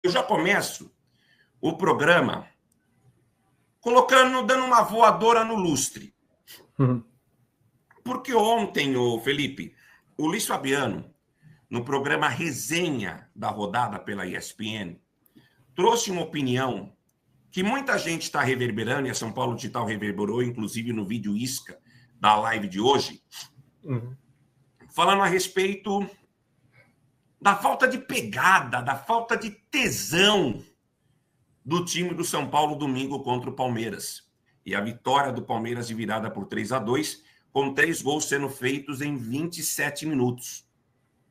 Eu já começo o programa dando uma voadora no lustre. Porque ontem, o Felipe, o Luiz Fabiano, no programa Resenha da Rodada pela ESPN, trouxe uma opinião que muita gente está reverberando, e a São Paulo Digital reverberou, inclusive no vídeo Isca da live de hoje, falando a respeito da falta de pegada, da falta de tesão do time do São Paulo domingo contra o Palmeiras. E a vitória do Palmeiras de virada por 3-2, com 3 gols sendo feitos em 27 minutos.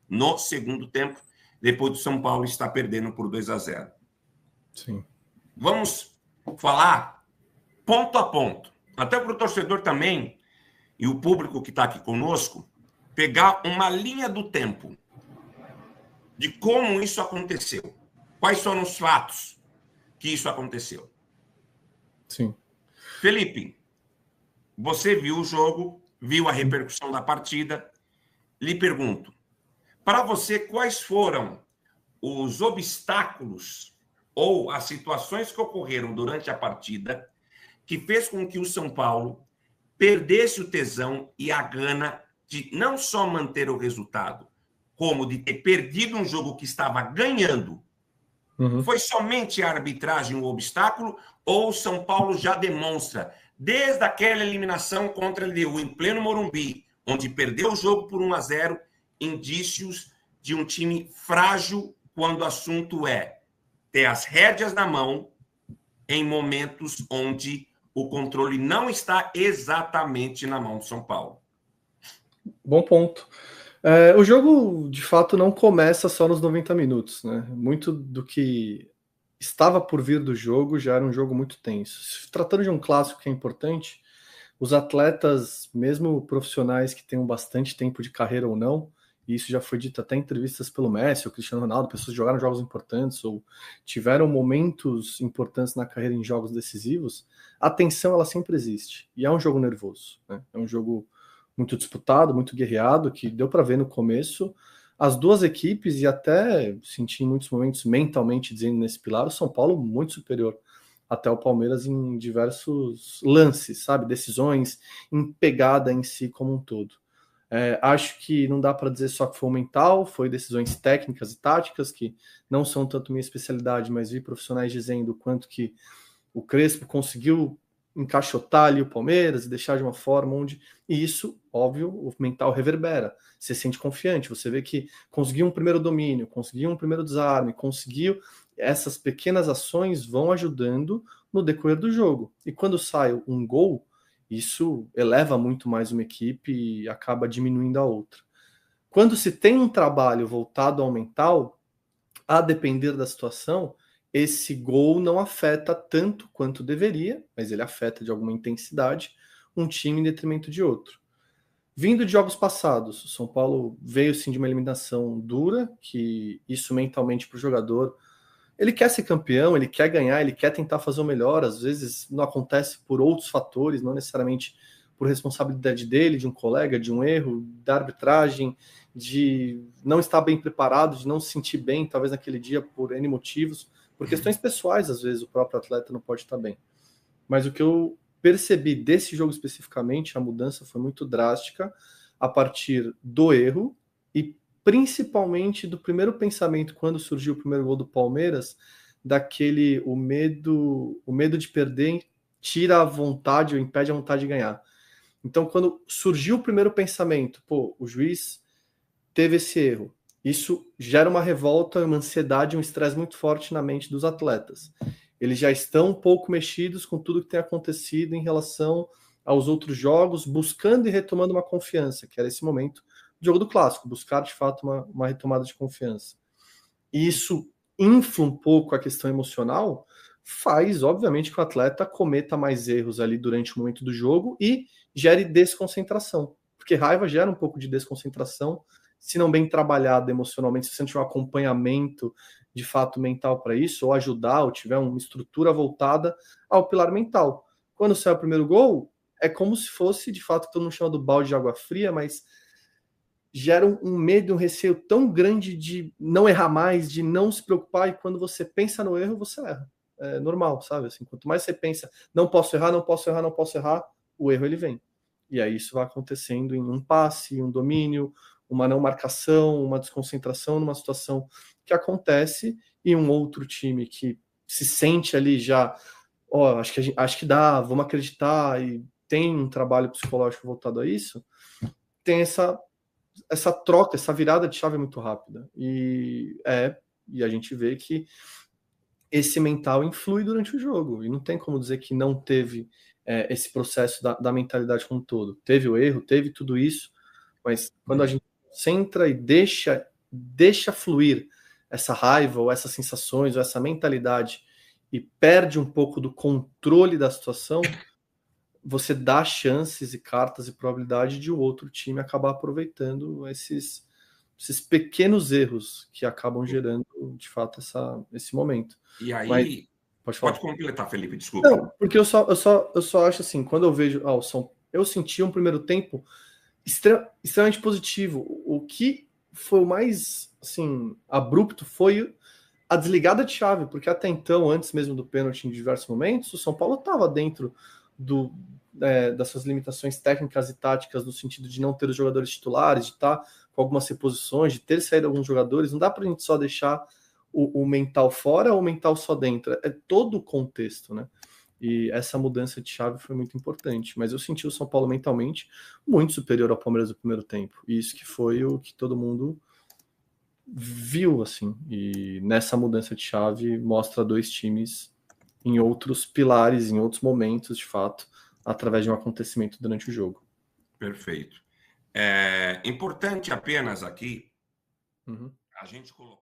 No segundo tempo, depois do São Paulo estar perdendo por 2-0. Sim. Vamos falar ponto a ponto. Até para o torcedor também, e o público que está aqui conosco, pegar uma linha do tempo de como isso aconteceu. Quais foram os fatos que isso aconteceu? Sim. Felipe, você viu o jogo, viu a repercussão da partida. Lhe pergunto, para você, quais foram os obstáculos ou as situações que ocorreram durante a partida que fez com que o São Paulo perdesse o tesão e a gana de não só manter o resultado, como de ter perdido um jogo que estava ganhando? Foi somente a arbitragem o obstáculo ou o São Paulo já demonstra, desde aquela eliminação contra a LDU em pleno Morumbi, onde perdeu o jogo por 1-0, indícios de um time frágil quando o assunto é ter as rédeas na mão em momentos onde o controle não está exatamente na mão do São Paulo? Bom ponto. O jogo, de fato, não começa só nos 90 minutos, né? Muito do que estava por vir do jogo já era um jogo muito tenso. Se tratando de um clássico que é importante, os atletas, mesmo profissionais que tenham bastante tempo de carreira ou não, e isso já foi dito até em entrevistas pelo Messi, ou Cristiano Ronaldo, pessoas que jogaram jogos importantes ou tiveram momentos importantes na carreira em jogos decisivos, a tensão ela sempre existe. E é um jogo nervoso, né? É um jogo muito disputado, muito guerreado, que deu para ver no começo. As duas equipes, e até senti em muitos momentos mentalmente dizendo nesse pilar, o São Paulo muito superior até o Palmeiras em diversos lances, sabe? Decisões, em pegada em si como um todo. Acho que não dá para dizer só que foi o mental, foi decisões técnicas e táticas, que não são tanto minha especialidade, mas vi profissionais dizendo o quanto que o Crespo conseguiu encaixotar ali o Palmeiras e deixar de uma forma onde... E isso, óbvio, o mental reverbera. Você se sente confiante, você vê que conseguiu um primeiro domínio, conseguiu um primeiro desarme, conseguiu... Essas pequenas ações vão ajudando no decorrer do jogo. E quando sai um gol, isso eleva muito mais uma equipe e acaba diminuindo a outra. Quando se tem um trabalho voltado ao mental, a depender da situação, esse gol não afeta tanto quanto deveria, mas ele afeta de alguma intensidade um time em detrimento de outro. Vindo de jogos passados, o São Paulo veio sim de uma eliminação dura, que isso mentalmente para o jogador, ele quer ser campeão, ele quer ganhar, ele quer tentar fazer o melhor, às vezes não acontece por outros fatores, não necessariamente por responsabilidade dele, de um colega, de um erro, da arbitragem, de não estar bem preparado, de não se sentir bem, talvez naquele dia por N motivos, por questões pessoais, às vezes o próprio atleta não pode estar bem. Mas o que eu percebi desse jogo especificamente, a mudança foi muito drástica a partir do erro e principalmente do primeiro pensamento quando surgiu o primeiro gol do Palmeiras, daquele o medo de perder tira a vontade ou impede a vontade de ganhar. Então, quando surgiu o primeiro pensamento, o juiz teve esse erro, isso gera uma revolta, uma ansiedade, um estresse muito forte na mente dos atletas. Eles já estão um pouco mexidos com tudo que tem acontecido em relação aos outros jogos, buscando e retomando uma confiança, que era esse momento do jogo do clássico, buscar de fato uma retomada de confiança. E isso infla um pouco a questão emocional, faz, obviamente, que o atleta cometa mais erros ali durante o momento do jogo e gere desconcentração, porque raiva gera um pouco de desconcentração, se não bem trabalhado emocionalmente, se você não tiver um acompanhamento de fato mental para isso, ou ajudar, ou tiver uma estrutura voltada ao pilar mental. Quando sai o primeiro gol, é como se fosse, de fato, todo mundo chama do balde de água fria, mas geram um medo, um receio tão grande de não errar mais, de não se preocupar, e quando você pensa no erro, você erra. É normal, sabe? Assim, quanto mais você pensa, não posso errar, não posso errar, não posso errar, o erro ele vem. E aí isso vai acontecendo em um passe, um domínio, uma não marcação, uma desconcentração numa situação que acontece, e um outro time que se sente ali já, ó, acho que dá, vamos acreditar, e tem um trabalho psicológico voltado a isso, tem essa troca, essa virada de chave muito rápida. E a gente vê que esse mental influi durante o jogo. E não tem como dizer que não teve esse processo da mentalidade como um todo. Teve o erro, teve tudo isso, mas quando a gente centra e deixa fluir essa raiva, ou essas sensações, ou essa mentalidade, e perde um pouco do controle da situação, você dá chances e cartas e probabilidade de o outro time acabar aproveitando esses pequenos erros que acabam gerando, de fato, esse momento. E Mas aí, pode falar. pode completar, Felipe, desculpe. Não, porque eu só acho assim, quando eu vejo o som, eu senti um primeiro tempo extremamente positivo. O que foi o mais assim abrupto foi a desligada de chave, porque até então, antes mesmo do pênalti, em diversos momentos, o São Paulo estava dentro das suas limitações técnicas e táticas, no sentido de não ter os jogadores titulares, de estar com algumas reposições, de ter saído alguns jogadores. Não dá para a gente só deixar o mental fora ou o mental só dentro. É todo o contexto, né? E essa mudança de chave foi muito importante. Mas eu senti o São Paulo mentalmente muito superior ao Palmeiras do primeiro tempo. E isso que foi o que todo mundo viu, assim. E nessa mudança de chave mostra dois times em outros pilares, em outros momentos, de fato, através de um acontecimento durante o jogo. Perfeito. É importante apenas aqui Uhum. a gente colocar